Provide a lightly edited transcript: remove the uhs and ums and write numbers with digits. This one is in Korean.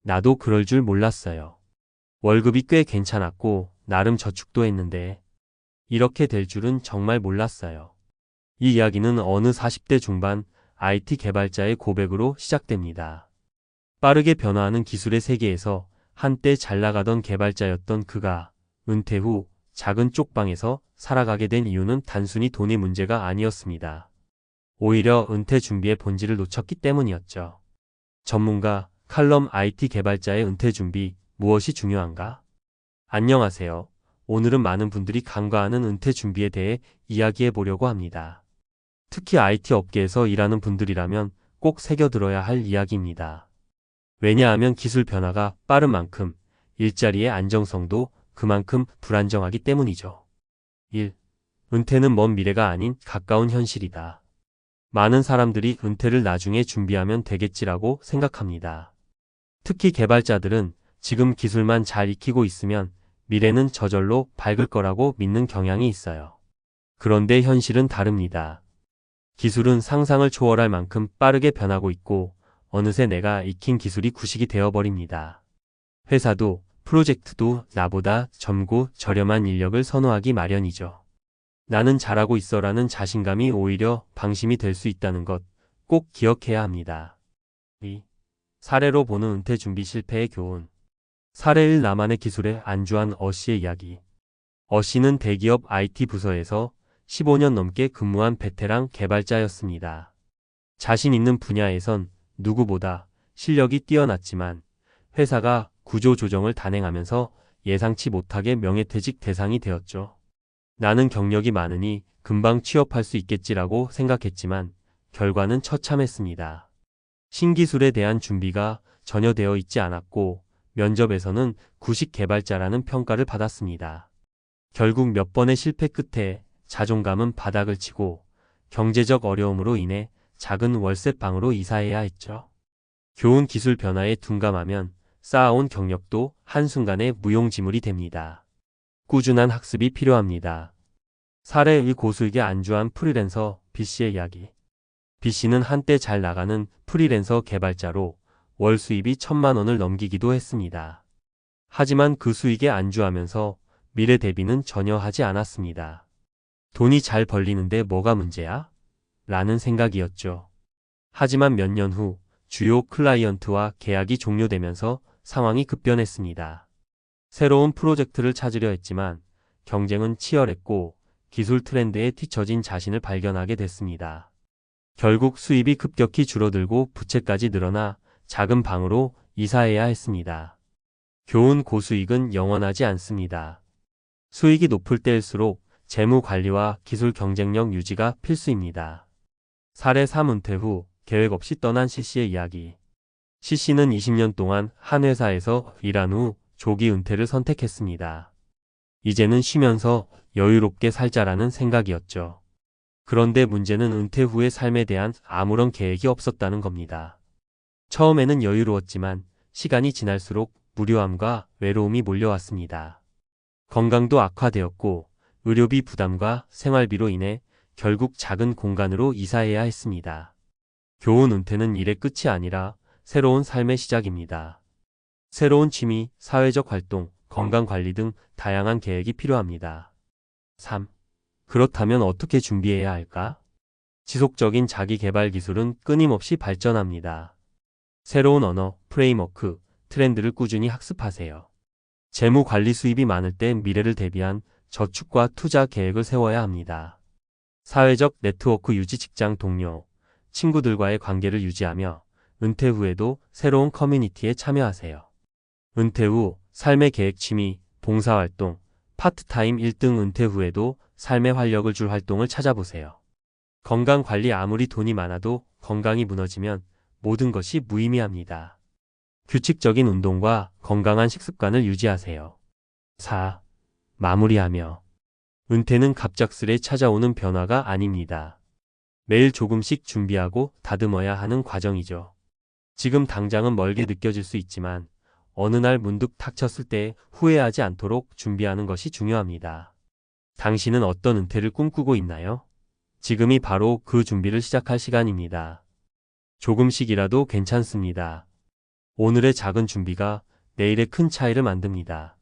나도 그럴 줄 몰랐어요. 월급이 꽤 괜찮았고 나름 저축도 했는데 이렇게 될 줄은 정말 몰랐어요. 이 이야기는 어느 40대 중반 IT 개발자의 고백으로 시작됩니다. 빠르게 변화하는 기술의 세계에서 한때 잘 나가던 개발자였던 그가 은퇴 후 작은 쪽방에서 살아가게 된 이유는 단순히 돈의 문제가 아니었습니다. 오히려 은퇴 준비의 본질을 놓쳤기 때문이었죠. 전문가 칼럼 IT 개발자의 은퇴 준비, 무엇이 중요한가? 안녕하세요. 오늘은 많은 분들이 간과하는 은퇴 준비에 대해 이야기해 보려고 합니다. 특히 IT 업계에서 일하는 분들이라면 꼭 새겨들어야 할 이야기입니다. 왜냐하면 기술 변화가 빠른 만큼 일자리의 안정성도 그만큼 불안정하기 때문이죠. 1. 은퇴는 먼 미래가 아닌 가까운 현실이다. 많은 사람들이 은퇴를 나중에 준비하면 되겠지라고 생각합니다. 특히 개발자들은 지금 기술만 잘 익히고 있으면 미래는 저절로 밝을 거라고 믿는 경향이 있어요. 그런데 현실은 다릅니다. 기술은 상상을 초월할 만큼 빠르게 변하고 있고 어느새 내가 익힌 기술이 구식이 되어버립니다. 회사도 프로젝트도 나보다 젊고 저렴한 인력을 선호하기 마련이죠. 나는 잘하고 있어라는 자신감이 오히려 방심이 될 수 있다는 것 꼭 기억해야 합니다. 2. 사례로 보는 은퇴 준비 실패의 교훈. 사례 1. 나만의 기술에 안주한 어씨의 이야기. 어씨는 대기업 IT 부서에서 15년 넘게 근무한 베테랑 개발자였습니다. 자신 있는 분야에선 누구보다 실력이 뛰어났지만 회사가 구조조정을 단행하면서 예상치 못하게 명예퇴직 대상이 되었죠. 나는 경력이 많으니 금방 취업할 수 있겠지라고 생각했지만 결과는 처참했습니다. 신기술에 대한 준비가 전혀 되어 있지 않았고 면접에서는 구식 개발자라는 평가를 받았습니다. 결국 몇 번의 실패 끝에 자존감은 바닥을 치고 경제적 어려움으로 인해 작은 월세방으로 이사해야 했죠. 교훈 기술 변화에 둔감하면 쌓아온 경력도 한순간에 무용지물이 됩니다. 꾸준한 학습이 필요합니다. 사례 1. 고수익에 안주한 프리랜서 B씨의 이야기. B씨는 한때 잘 나가는 프리랜서 개발자로 월 수입이 1,000만 원을 넘기기도 했습니다. 하지만 그 수익에 안주하면서 미래 대비는 전혀 하지 않았습니다. 돈이 잘 벌리는데 뭐가 문제야? 라는 생각이었죠. 하지만 몇 년 후 주요 클라이언트와 계약이 종료되면서 상황이 급변했습니다. 새로운 프로젝트를 찾으려 했지만 경쟁은 치열했고 기술 트렌드에 뒤처진 자신을 발견하게 됐습니다. 결국 수입이 급격히 줄어들고 부채까지 늘어나 작은 방으로 이사해야 했습니다. 교훈 고수익은 영원하지 않습니다. 수익이 높을 때일수록 재무 관리와 기술 경쟁력 유지가 필수입니다. 사례 3. 은퇴 후 계획 없이 떠난 C씨의 이야기. C씨는 20년 동안 한 회사에서 일한 후 조기 은퇴를 선택했습니다. 이제는 쉬면서 여유롭게 살자라는 생각이었죠. 그런데 문제는 은퇴 후의 삶에 대한 아무런 계획이 없었다는 겁니다. 처음에는 여유로웠지만 시간이 지날수록 무료함과 외로움이 몰려왔습니다. 건강도 악화되었고 의료비 부담과 생활비로 인해 결국 작은 공간으로 이사해야 했습니다. 교훈 은퇴는 일의 끝이 아니라 새로운 삶의 시작입니다. 새로운 취미, 사회적 활동, 건강관리 등 다양한 계획이 필요합니다. 3. 그렇다면 어떻게 준비해야 할까? 지속적인 자기개발 기술은 끊임없이 발전합니다. 새로운 언어, 프레임워크, 트렌드를 꾸준히 학습하세요. 재무 관리 수입이 많을 때 미래를 대비한 저축과 투자 계획을 세워야 합니다. 사회적 네트워크 유지 직장 동료, 친구들과의 관계를 유지하며 은퇴 후에도 새로운 커뮤니티에 참여하세요. 은퇴 후 삶의 계획 취미, 봉사활동, 파트타임 일 등 은퇴 후에도 삶에 활력을 줄 활동을 찾아보세요. 건강관리 아무리 돈이 많아도 건강이 무너지면 모든 것이 무의미합니다. 규칙적인 운동과 건강한 식습관을 유지하세요. 4. 마무리하며. 은퇴는 갑작스레 찾아오는 변화가 아닙니다. 매일 조금씩 준비하고 다듬어야 하는 과정이죠. 지금 당장은 멀게 느껴질 수 있지만 어느 날 문득 닥쳤을 때 후회하지 않도록 준비하는 것이 중요합니다. 당신은 어떤 은퇴를 꿈꾸고 있나요? 지금이 바로 그 준비를 시작할 시간입니다. 조금씩이라도 괜찮습니다. 오늘의 작은 준비가 내일의 큰 차이를 만듭니다.